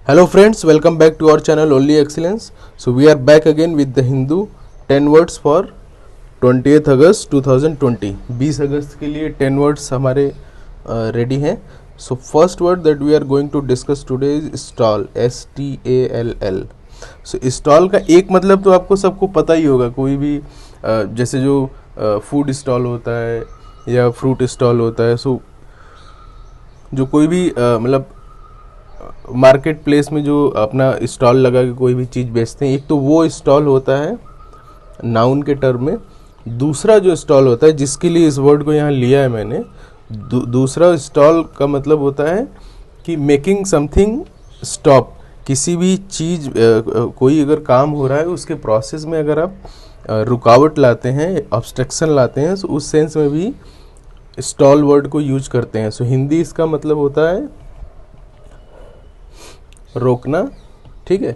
Hello friends, welcome back to our channel Only Excellence. So we are back again with the Hindu 10 words for 20th अगस्त 2020. 20 अगस्त के लिए 10 words हमारे ready हैं. So first word that we are going to discuss today is stall. STALL. So stall का एक मतलब तो आपको सबको पता ही होगा. कोई भी जैसे जो फूड स्टॉल होता है या फ्रूट स्टॉल होता है. सो जो कोई भी मतलब मार्केट प्लेस में जो अपना स्टॉल लगा के कोई भी चीज़ बेचते हैं, एक तो वो स्टॉल होता है नाउन के टर्म में. दूसरा जो स्टॉल होता है जिसके लिए इस वर्ड को यहाँ लिया है मैंने, दूसरा स्टॉल का मतलब होता है कि मेकिंग समथिंग स्टॉप. किसी भी चीज़ कोई अगर काम हो रहा है उसके प्रोसेस में अगर आप रुकावट लाते हैं, ऑब्स्ट्रक्शन लाते हैं, तो उस सेंस में भी स्टॉल वर्ड को यूज करते हैं. सो हिंदी इसका मतलब होता है रोकना. ठीक है.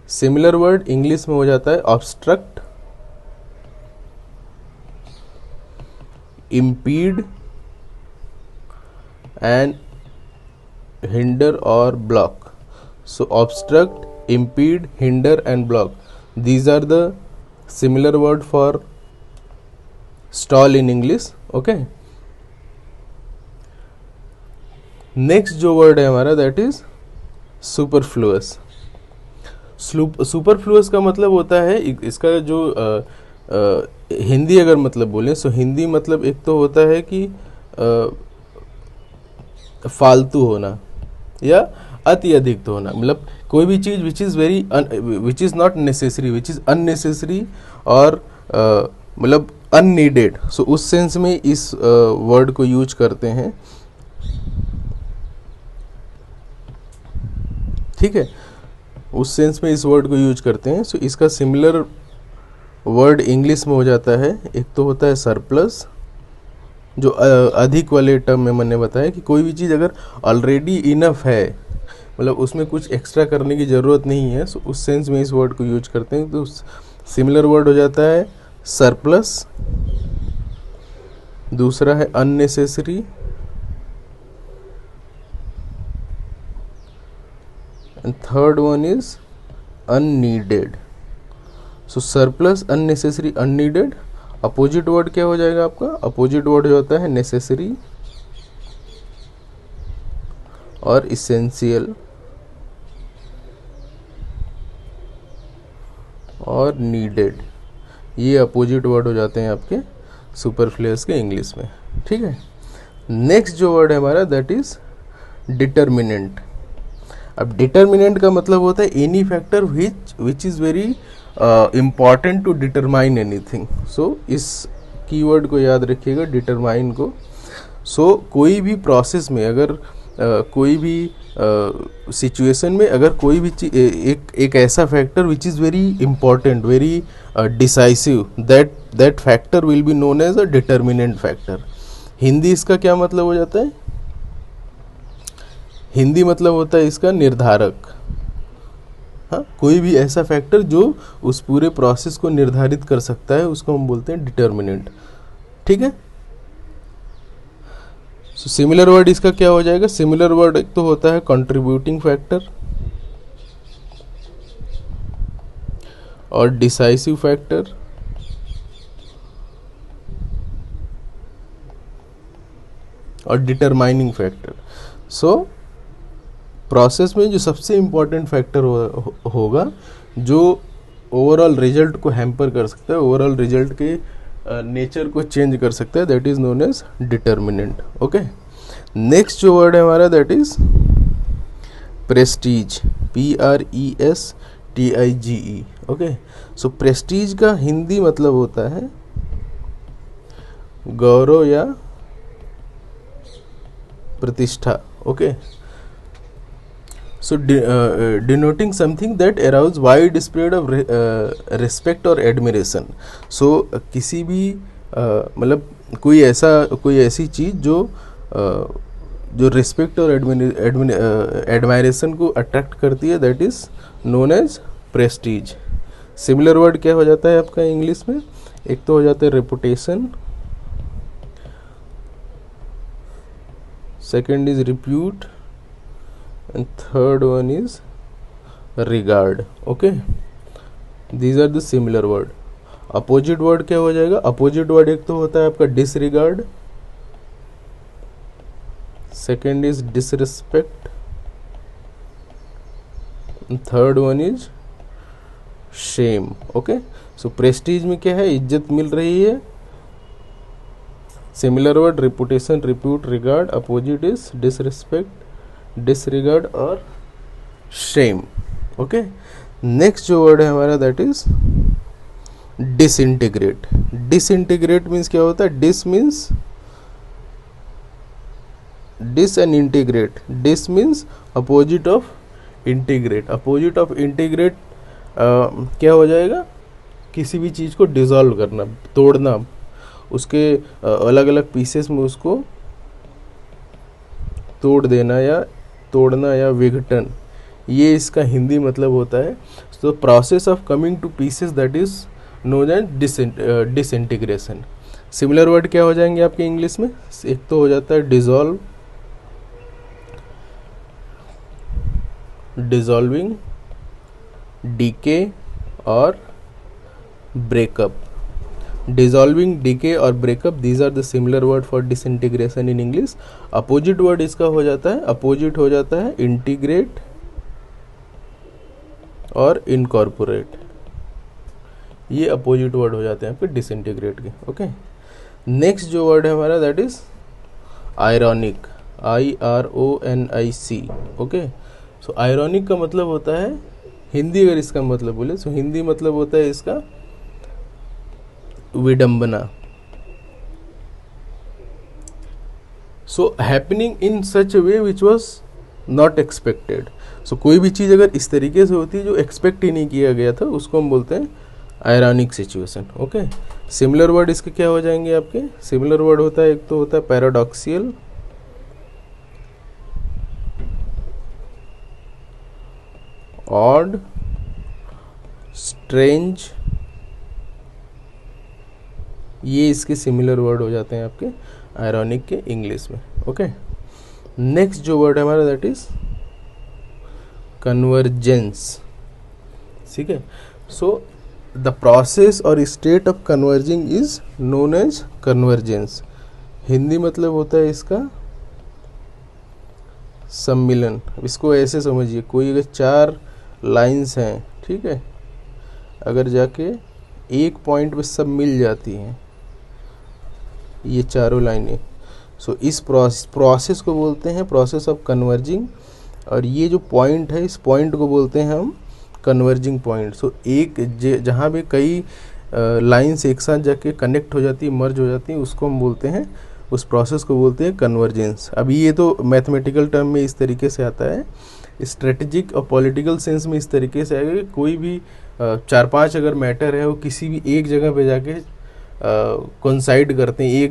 सिमिलर वर्ड इंग्लिश में हो जाता है obstruct, impede and hinder or block. So obstruct, impede, hinder and block, these are the similar word for stall in English. Okay, next जो word है हमारा that is superfluous. सुपरफ्लुअस का मतलब होता है, इसका जो हिंदी अगर मतलब बोलें, सो हिंदी मतलब एक तो होता है कि फालतू होना या अति अधिक तो होना. मतलब कोई भी चीज़ which is not necessary, which is unnecessary और मतलब अननीडेड. सो उस सेंस में इस वर्ड को यूज करते हैं. ठीक है, उस सेंस में इस वर्ड को यूज करते हैं. सो इसका सिमिलर वर्ड इंग्लिश में हो जाता है. एक तो होता है सरप्लस, जो अधिक वाले टर्म में मैंने बताया कि कोई भी चीज़ अगर ऑलरेडी इनफ है, मतलब उसमें कुछ एक्स्ट्रा करने की ज़रूरत नहीं है, सो उस सेंस में इस वर्ड को यूज करते हैं. तो सिमिलर वर्ड हो जाता है सरप्लस. दूसरा है unnecessary, and third one is unneeded. So surplus, unnecessary, unneeded. Opposite word क्या हो जाएगा आपका? अपोजिट वर्ड जो होता है नेसेसरी और इसेंशियल और नीडेड. ये अपोजिट वर्ड हो जाते हैं आपके सुपरफ्लुअस के इंग्लिश में. ठीक है. नेक्स्ट जो वर्ड है हमारा दैट इज डिटर्मिनेंट. अब डिटर्मिनेंट का मतलब होता है any factor which is very important to determine anything. So इस कीवर्ड को याद रखिएगा, डिटरमाइन को. सो कोई भी प्रोसेस में अगर कोई भी सिचुएशन में अगर कोई भी एक ऐसा factor which is very important, very decisive, that factor will be known as a determinant factor. Hindi इसका क्या मतलब हो जाता है? हिंदी मतलब होता है इसका निर्धारक. हाँ, कोई भी ऐसा फैक्टर जो उस पूरे प्रोसेस को निर्धारित कर सकता है उसको हम बोलते हैं डिटर्मिनेंट. ठीक है. सो सिमिलर वर्ड इसका क्या हो जाएगा? सिमिलर वर्ड एक तो होता है कंट्रीब्यूटिंग फैक्टर और डिसाइसिव फैक्टर और डिटरमाइनिंग फैक्टर. सो प्रोसेस में जो सबसे इम्पॉर्टेंट फैक्टर होगा जो ओवरऑल रिजल्ट को हैम्पर कर सकता है, ओवरऑल रिजल्ट के नेचर को चेंज कर सकता है, that is known as determinant. Okay. Next जो वर्ड है हमारा that is prestige. PRESTIGE. Okay. So prestige का हिंदी मतलब होता है गौरव या प्रतिष्ठा. Okay. So denoting something that arouse wide spread of respect or admiration. So किसी भी मतलब कोई ऐसी चीज़ जो रिस्पेक्ट और एडमायरेशन को अट्रैक्ट करती है, that is known as prestige. Similar word क्या हो जाता है आपका इंग्लिश में? एक तो हो जाता है reputation, second is repute, and third one is regard. Okay, these are the similar word. Opposite word क्या हो जाएगा? अपोजिट वर्ड एक तो होता है आपका disregard, second is disrespect, third one is shame. Okay, so prestige में क्या है? इज्जत मिल रही है। Similar word reputation, repute, regard. Opposite is disrespect, disregard और शेम। ओके, नेक्स्ट जो वर्ड है हमारा that is disintegrate. Disintegrate means क्या होता है? Dis means dis and integrate. Dis means opposite of integrate. Opposite of integrate क्या हो जाएगा? किसी भी चीज़ को डिसॉल्व करना, तोड़ना, उसके अलग अलग पीसेस में उसको तोड़ देना या तोड़ना या विघटन, ये इसका हिंदी मतलब होता है। तो process of coming to pieces that is known as disintegration. Similar word क्या हो जाएंगे आपके इंग्लिश में? एक तो हो जाता है डिसॉल्व, डिसॉल्विंग, डीके और ब्रेकअप। डिसॉल्विंग, डीके और breakup, these are the similar word for disintegration in English. Opposite word इसका हो जाता है, अपोजिट हो जाता है इंटीग्रेट और इनकॉर्पोरेट। ये अपोजिट वर्ड हो जाते हैं आपके डिसइंटीग्रेट के। ओके, नेक्स्ट जो वर्ड है हमारा that is ironic, IRONIC। Okay, so ironic का मतलब होता है, हिंदी अगर इसका मतलब बोले तो हिंदी मतलब होता है इसका विडंबना। So happening in such a way which was not expected. So कोई भी चीज़ अगर इस तरीके से होती है जो एक्सपेक्ट ही नहीं किया गया था, उसको हम बोलते हैं ironic situation. Okay, similar word इसके क्या हो जाएंगे आपके? सिमिलर वर्ड होता है, एक तो होता है पैराडॉक्सियल, ऑड, स्ट्रेंज, ये इसके सिमिलर वर्ड हो जाते हैं आपके आयरॉनिक के इंग्लिश में। ओके, नेक्स्ट जो वर्ड है हमारा दैट इज कन्वर्जेंस। ठीक है, सो द प्रोसेस और state of converging is known as convergence. Hindi मतलब होता है इसका सम्मिलन। इसको ऐसे समझिए, कोई अगर 4 लाइंस हैं, ठीक है, अगर जाके एक पॉइंट पे सब मिल जाती हैं ये चारों लाइनें, सो इस प्रोसेस को बोलते हैं प्रोसेस ऑफ कन्वर्जिंग। और ये जो पॉइंट है, इस पॉइंट को बोलते हैं हम कन्वर्जिंग पॉइंट। सो एक जहाँ पे कई लाइंस एक साथ जाके कनेक्ट हो जाती है, मर्ज हो जाती है, उसको हम बोलते हैं, उस प्रोसेस को बोलते हैं कन्वर्जेंस। अभी ये तो मैथमेटिकल टर्म में इस तरीके से आता है, स्ट्रेटेजिक और पॉलिटिकल सेंस में इस तरीके से आएगा कि कोई भी 4-5 अगर मैटर है वो किसी भी एक जगह पे जाके कोइंसाइड करते हैं।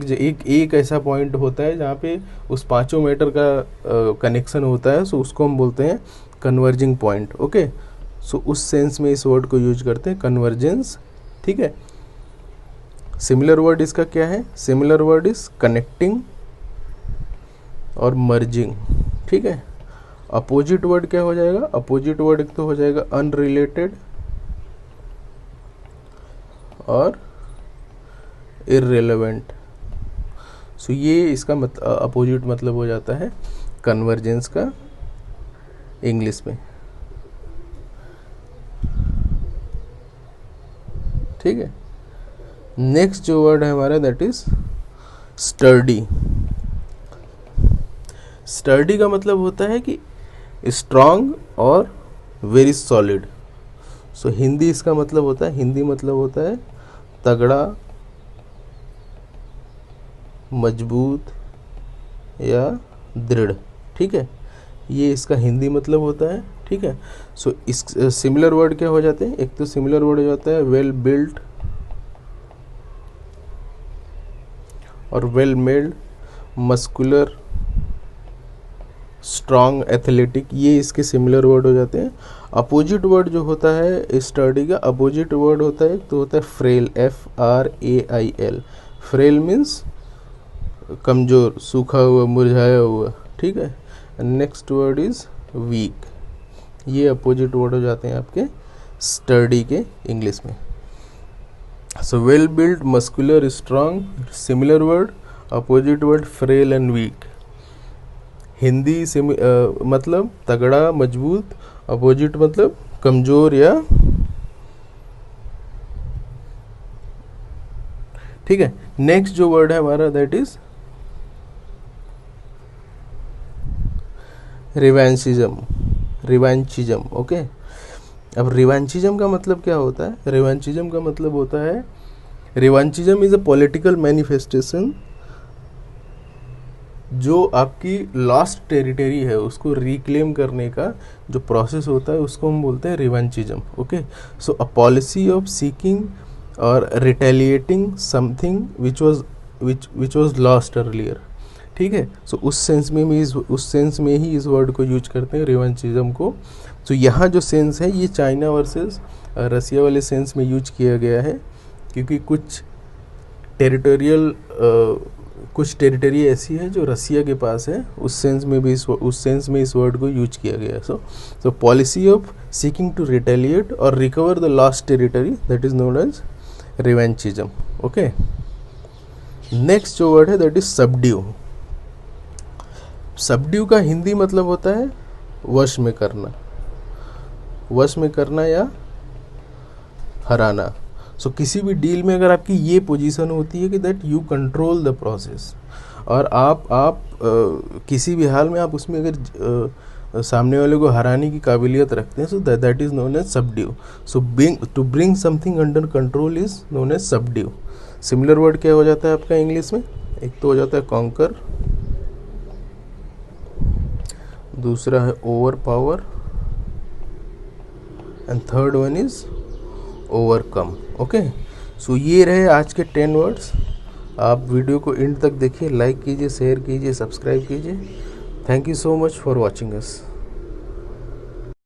एक ऐसा पॉइंट होता है जहाँ पे उस पांचों मैटर का कनेक्शन होता है, सो उसको हम बोलते हैं कन्वर्जिंग पॉइंट। ओके, सो उस सेंस में इस वर्ड को यूज करते हैं कन्वर्जेंस। ठीक है, सिमिलर वर्ड इसका क्या है? सिमिलर वर्ड इज कनेक्टिंग और मर्जिंग। ठीक है, अपोजिट वर्ड क्या हो जाएगा? अपोजिट वर्ड एक तो हो जाएगा अनरिलेटेड और इररिलेवेंट। सो ये इसका अपोजिट मतलब हो जाता है कन्वर्जेंस का इंग्लिश में। ठीक है, नेक्स्ट जो वर्ड है हमारा दैट इज स्टर्डी। स्टर्डी का मतलब होता है कि स्ट्रॉन्ग और वेरी सॉलिड। सो हिंदी इसका मतलब होता है, हिंदी मतलब होता है तगड़ा, मजबूत या दृढ़। ठीक है, ये इसका हिंदी मतलब होता है। ठीक है, सो इस सिमिलर वर्ड क्या हो जाते हैं? एक तो सिमिलर वर्ड हो जाता है वेल बिल्ट और well made, muscular, strong, athletic, ये इसके सिमिलर वर्ड हो जाते हैं। अपोजिट वर्ड जो होता है स्टर्डी का, अपोजिट वर्ड होता है तो होता है फ्रेल, FRAIL। फ्रेल मीन्स कमज़ोर, सूखा हुआ, मुरझाया हुआ। ठीक है, नेक्स्ट वर्ड इज वीक। ये अपोजिट वर्ड हो जाते हैं आपके स्टर्डी के इंग्लिश में। So well build, muscular, strong, similar word, opposite word frail and weak. Hindi मतलब तगड़ा, मजबूत, अपोजिट मतलब कमजोर या, ठीक है। नेक्स्ट जो वर्ड है हमारा दैट इज रिवेंशिज्म, रिवेंचिज्म, ओके। अब रिवेंचिज्म का मतलब क्या होता है? रिवेंचिज्म का मतलब होता है, रिवेंचिज्म इज अ पॉलिटिकल मैनिफेस्टेशन जो आपकी लॉस्ट टेरिटरी है उसको रिक्लेम करने का जो प्रोसेस होता है उसको हम बोलते हैं revanchism, okay. So a policy of seeking और retaliating something which was lost earlier, ठीक है। सो उस सेंस में ही इस वर्ड को यूज करते हैं रिवेंचिज्म को। तो यहाँ जो सेंस है ये चाइना वर्सेस रसिया वाले सेंस में यूज किया गया है, क्योंकि कुछ टेरिटरी ऐसी है जो रसिया के पास है, उस सेंस में इस वर्ड को यूज किया गया है। So policy of seeking to retaliate और recover the lost territory that is known as revanchism, okay. Next जो वर्ड है दैट इज सबड्यू। सबड्यू का हिंदी मतलब होता है वश में करना, वश में करना या हराना। सो किसी भी डील में अगर आपकी ये पोजीशन होती है कि that you control the process, और आप किसी भी हाल में आप उसमें अगर सामने वाले को हराने की काबिलियत रखते हैं, so that is known as subdue. So to bring something under control is known as subdue. Similar word क्या हो जाता है आपका इंग्लिश में? एक तो हो जाता है कॉन्कर, दूसरा है ओवर पावर, and third one is overcome, okay. So ये रहे आज के 10 वर्ड्स। आप वीडियो को एंड तक देखिए, लाइक कीजिए, शेयर कीजिए, सब्सक्राइब कीजिए। Thank you so much for watching us.